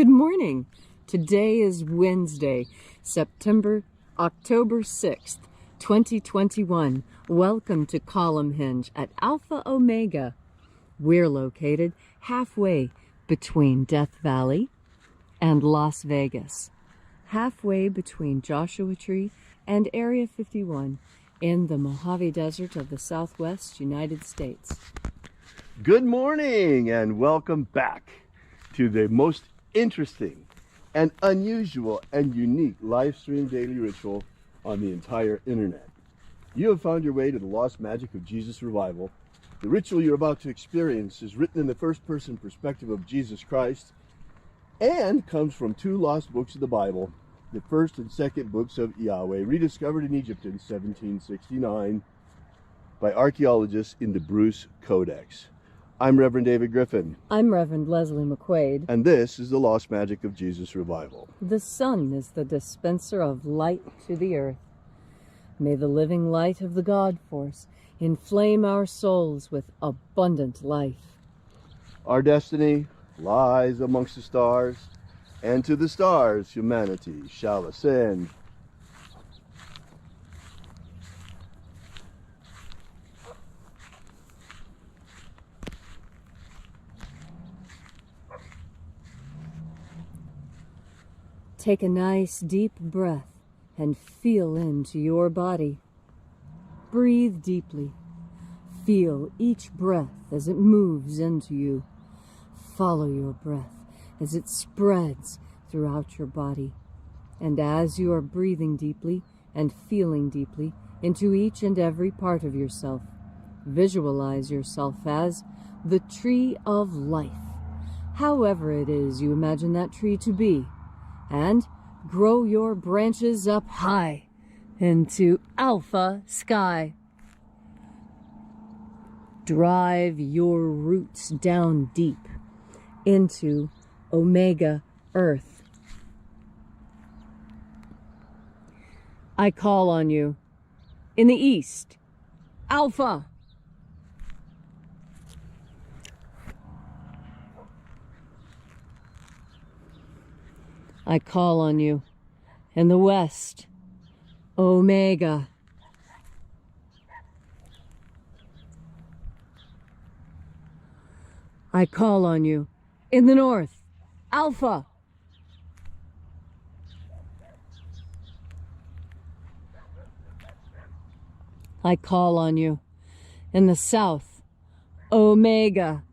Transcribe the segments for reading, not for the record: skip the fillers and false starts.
Good morning. Today is Wednesday, October 6th, 2021. Welcome to Column Hinge at Alpha Omega. We're located halfway between Death Valley and Las Vegas, halfway between Joshua Tree and Area 51 in the Mojave Desert of the Southwest United States. Good morning and welcome back to the most interesting and unusual and unique live stream daily ritual on the entire internet. You have found your way to the lost magic of Jesus revival. The ritual you're about to experience is written in the first person perspective of Jesus Christ and comes from two lost books of the Bible, the first and second books of IAOE, rediscovered in Egypt in 1769 by archaeologists in the Bruce Codex. I'm Reverend David Griffin. I'm Reverend Leslie McQuade. And this is the lost magic of Jesus revival. The sun is the dispenser of light to the earth. May the living light of the God force inflame our souls with abundant life. Our destiny lies amongst the stars, and to the stars humanity shall ascend. Take a nice deep breath and feel into your body. Breathe deeply. Feel each breath as it moves into you. Follow your breath as it spreads throughout your body. And as you are breathing deeply and feeling deeply into each and every part of yourself, visualize yourself as the tree of life, however it is you imagine that tree to be, and grow your branches up high into alpha sky. Drive your roots down deep into omega earth. I call on you in the east, alpha. I call on you in the west, omega. I call on you in the north, alpha. I call on you in the south, omega.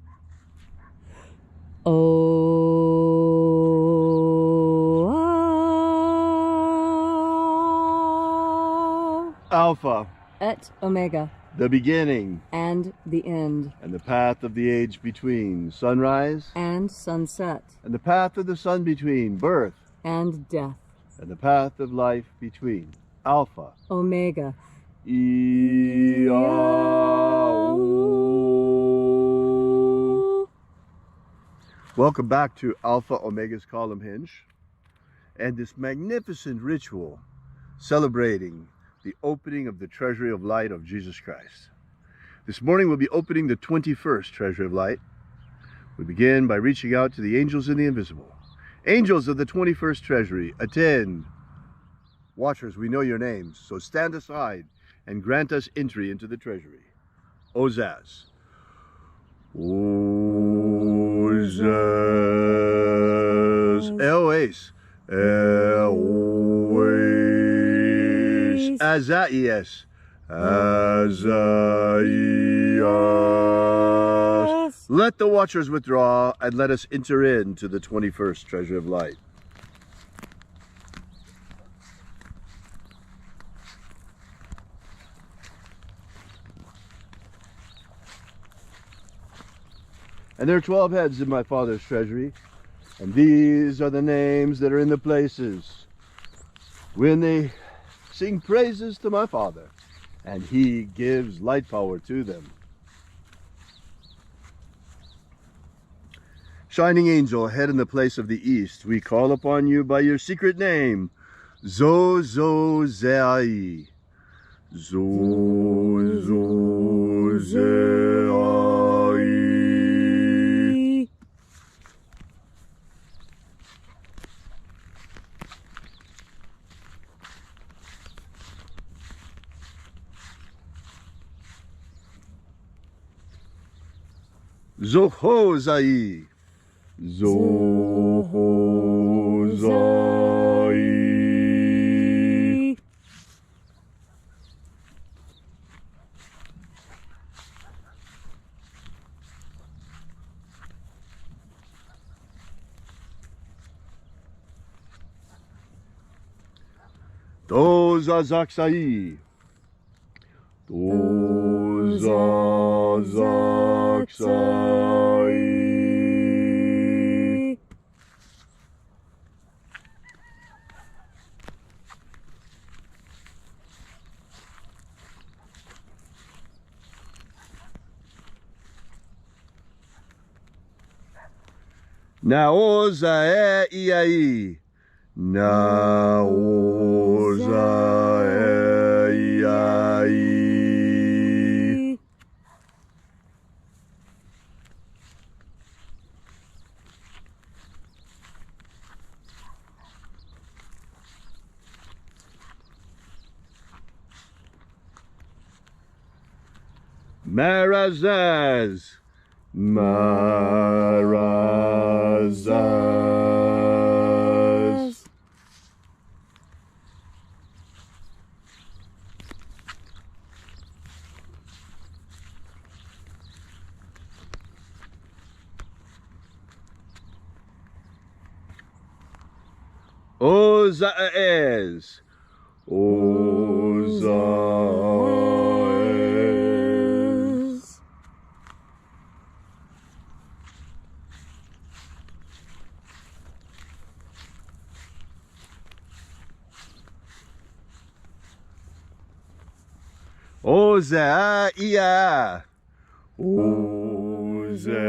Alpha, Et omega, the beginning and the end, and the path of the age between, sunrise and sunset, and the path of the sun between, birth and death, and the path of life between, Alpha, omega. IAOE. Welcome back to Alpha Omega's Column Hinge and this magnificent ritual celebrating the opening of the Treasury of Light of Jesus Christ. This morning we'll be opening the 21st Treasury of Light. We begin by reaching out to the angels in the invisible. Angels of the 21st Treasury, attend. Watchers, we know your names, so stand aside and grant us entry into the Treasury. Ozaz. Ozaz. Eoes. Eoes. Azaias. Azaias. Let the watchers withdraw and let us enter into the 21st Treasury of Light. And there are 12 heads in my Father's treasury, and these are the names that are in the places when they sing praises to my Father, and He gives light power to them. Shining angel, head in the place of the east, we call upon you by your secret name, Zozozei. Zozozei. Zohozai. Zohozai. Dozazaksai. Dozazaksai. Naoza Iai. Naoza Iai. Marazaz. Marazaz. Ozaez. Ozaez. Ozaia. Ozaia.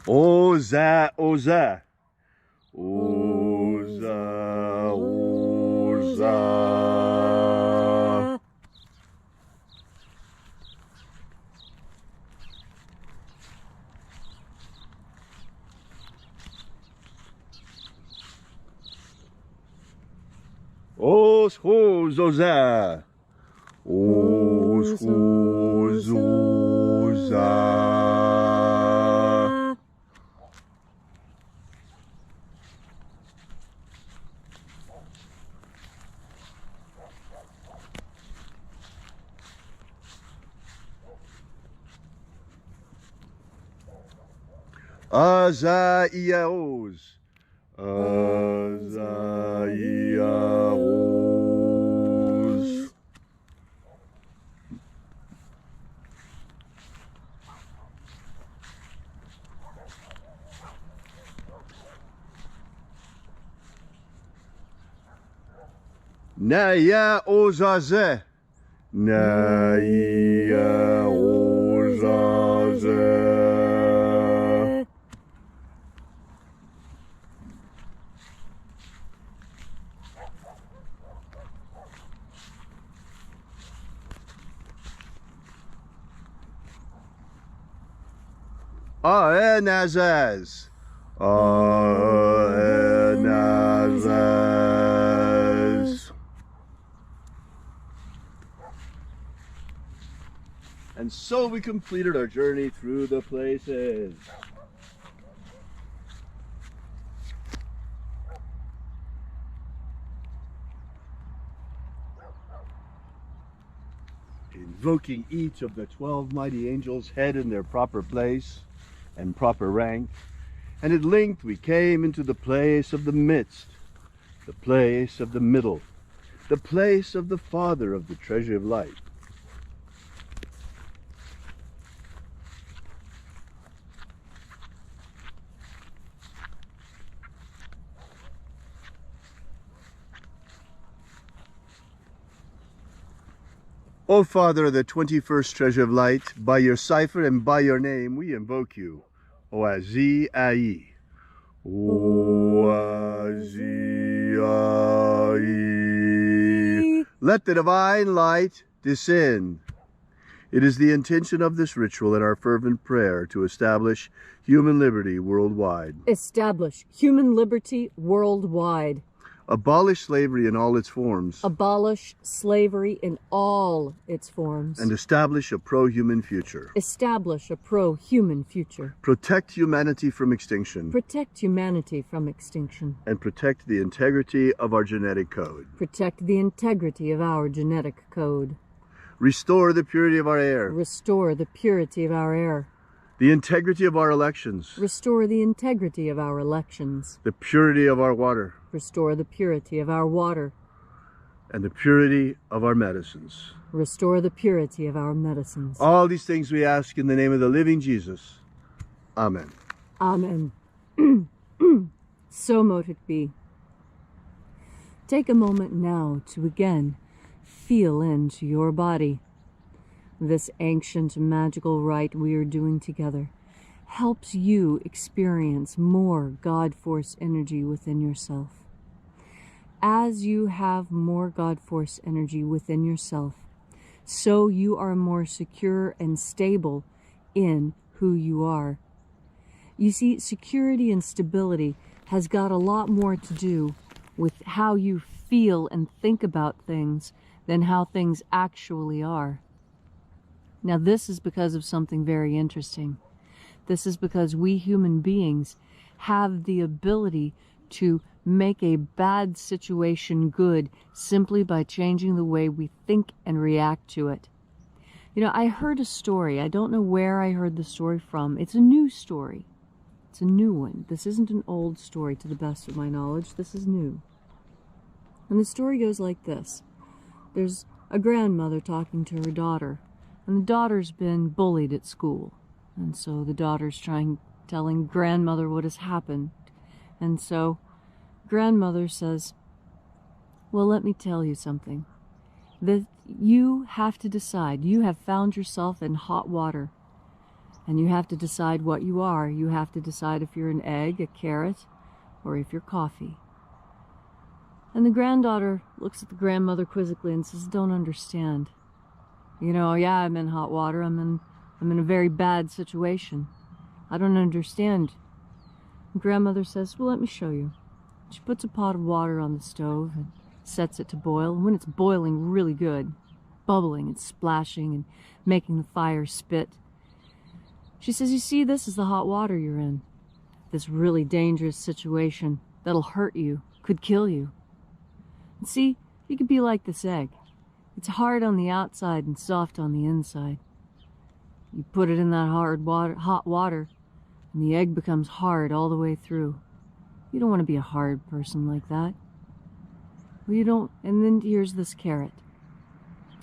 Oza, Oza. Oza, Oza. Os, hos, Oza. Os, hos, Oza. Azaiaos. Azaiaos. Naya ozaze. Naya ozaze. Aenazaz. Aenazaz. And so we completed our journey through the places. Invoking each of the 12 mighty angels' head in their proper place and proper rank, and at length we came into the place of the midst, the place of the middle, the place of the Father of the treasure of light. O Father of the 21st treasure of light, by your cipher and by your name we invoke you. Oazi Ai. Oazi Ai. Let the divine light descend. It is the intention of this ritual and our fervent prayer to establish human liberty worldwide. Establish human liberty worldwide. Abolish slavery in all its forms. Abolish slavery in all its forms. And establish a pro-human future. Establish a pro-human future. Protect humanity from extinction. Protect humanity from extinction. And protect the integrity of our genetic code. Protect the integrity of our genetic code. Restore the purity of our air. Restore the purity of our air. The integrity of our elections. Restore the integrity of our elections. The purity of our water. Restore the purity of our water. And the purity of our medicines. Restore the purity of our medicines. All these things we ask in the name of the living Jesus. Amen. Amen. So mote it be. Take a moment now to again feel into your body. This ancient magical rite we are doing together helps you experience more God Force energy within yourself. As you have more God Force energy within yourself, so you are more secure and stable in who you are. You see, security and stability has got a lot more to do with how you feel and think about things than how things actually are. Now, this is because of something very interesting. This is because we human beings have the ability to make a bad situation good simply by changing the way we think and react to it. You know, I heard a story. I don't know where I heard the story from. It's a new story. It's a new one. This isn't an old story to the best of my knowledge. This is new. And the story goes like this. There's a grandmother talking to her daughter. And the daughter's been bullied at school. And so the daughter's telling grandmother what has happened. And so grandmother says, well, let me tell you something. That you have to decide. You have found yourself in hot water. And you have to decide what you are. You have to decide if you're an egg, a carrot, or if you're coffee. And the granddaughter looks at the grandmother quizzically and says, don't understand. You know, yeah, I'm in hot water. I'm in a very bad situation. I don't understand. And grandmother says, well, let me show you. She puts a pot of water on the stove and sets it to boil. And when it's boiling really good, bubbling and splashing and making the fire spit, she says, you see, this is the hot water you're in. This really dangerous situation that'll hurt you, could kill you. And see, you could be like this egg. It's hard on the outside and soft on the inside. You put it in that hot water, and the egg becomes hard all the way through. You don't want to be a hard person like that. Well, you don't. And then here's this carrot.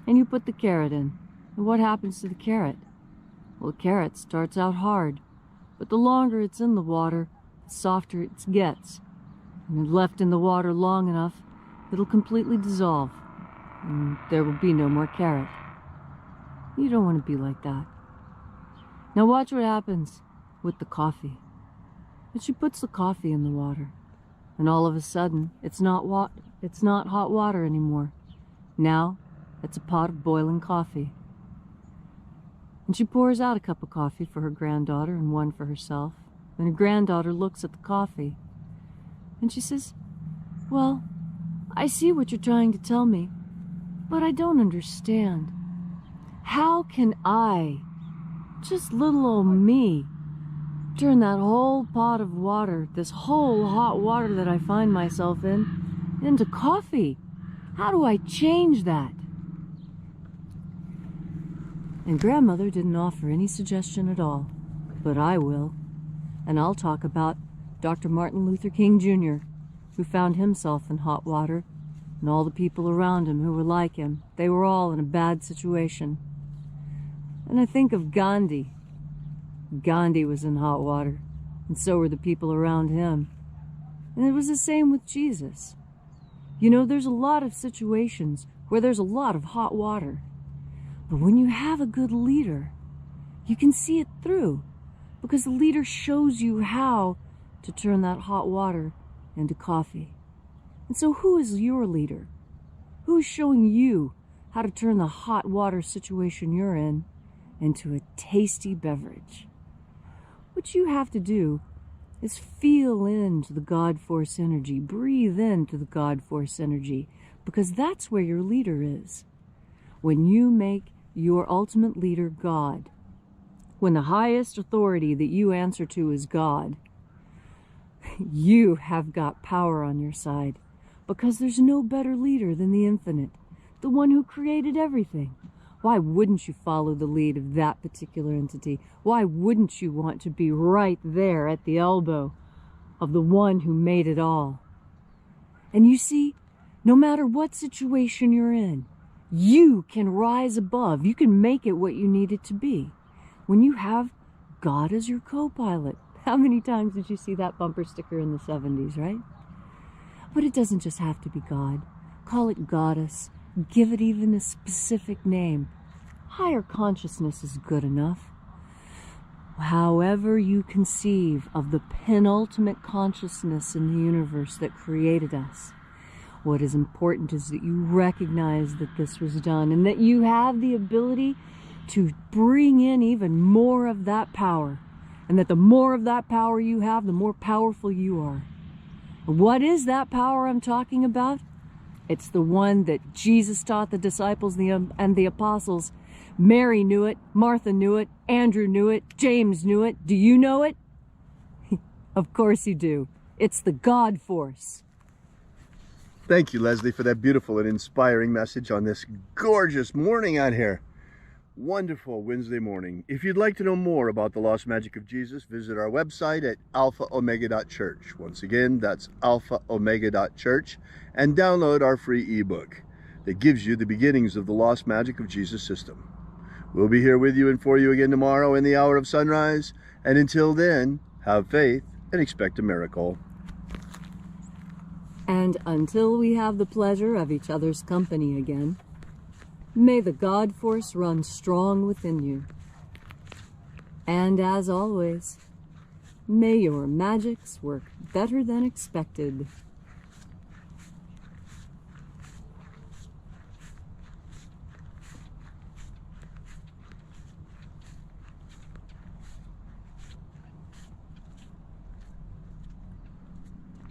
And you put the carrot in. And what happens to the carrot? Well, the carrot starts out hard, but the longer it's in the water, the softer it gets. And if left in the water long enough, it'll completely dissolve. And there will be no more carrot. You don't want to be like that. Now watch what happens with the coffee. And she puts the coffee in the water. And all of a sudden, it's not hot water anymore. Now, it's a pot of boiling coffee. And she pours out a cup of coffee for her granddaughter and one for herself. And her granddaughter looks at the coffee. And she says, well, I see what you're trying to tell me. But I don't understand. How can I, just little old me, turn that whole pot of water, this whole hot water that I find myself in, into coffee? How do I change that? And grandmother didn't offer any suggestion at all, but I will. And I'll talk about Dr. Martin Luther King Jr., who found himself in hot water, and all the people around him who were like him. They were all in a bad situation. And I think of Gandhi. Gandhi was in hot water, and so were the people around him. And it was the same with Jesus. You know, there's a lot of situations where there's a lot of hot water. But when you have a good leader, you can see it through, because the leader shows you how to turn that hot water into coffee. And so who is your leader? Who is showing you how to turn the hot water situation you're in into a tasty beverage. What you have to do is feel into the God Force energy, breathe into the God Force energy, because that's where your leader is. When you make your ultimate leader God, when the highest authority that you answer to is God, you have got power on your side, because there's no better leader than the infinite, the one who created everything. Why wouldn't you follow the lead of that particular entity? Why wouldn't you want to be right there at the elbow of the one who made it all? And you see, no matter what situation you're in, you can rise above. You can make it what you need it to be. When you have God as your co-pilot. How many times did you see that bumper sticker in the 70s, right? But it doesn't just have to be God. Call it goddess. Give it even a specific name. Higher consciousness is good enough. However you conceive of the penultimate consciousness in the universe that created us, what is important is that you recognize that this was done and that you have the ability to bring in even more of that power, and that the more of that power you have, the more powerful you are. What is that power I'm talking about? It's the one that Jesus taught the disciples and the apostles. Mary knew it, Martha knew it, Andrew knew it, James knew it. Do you know it? Of course you do. It's the God Force. Thank you, Leslie, for that beautiful and inspiring message on this gorgeous morning out here. Wonderful Wednesday morning. If you'd like to know more about the lost magic of Jesus, visit our website at alphaomega.church. Once again, that's alphaomega.church, and download our free ebook that gives you the beginnings of the lost magic of Jesus system. We'll be here with you and for you again tomorrow in the hour of sunrise. And until then, have faith and expect a miracle. And until we have the pleasure of each other's company again, may the God Force run strong within you. And as always, may your magics work better than expected.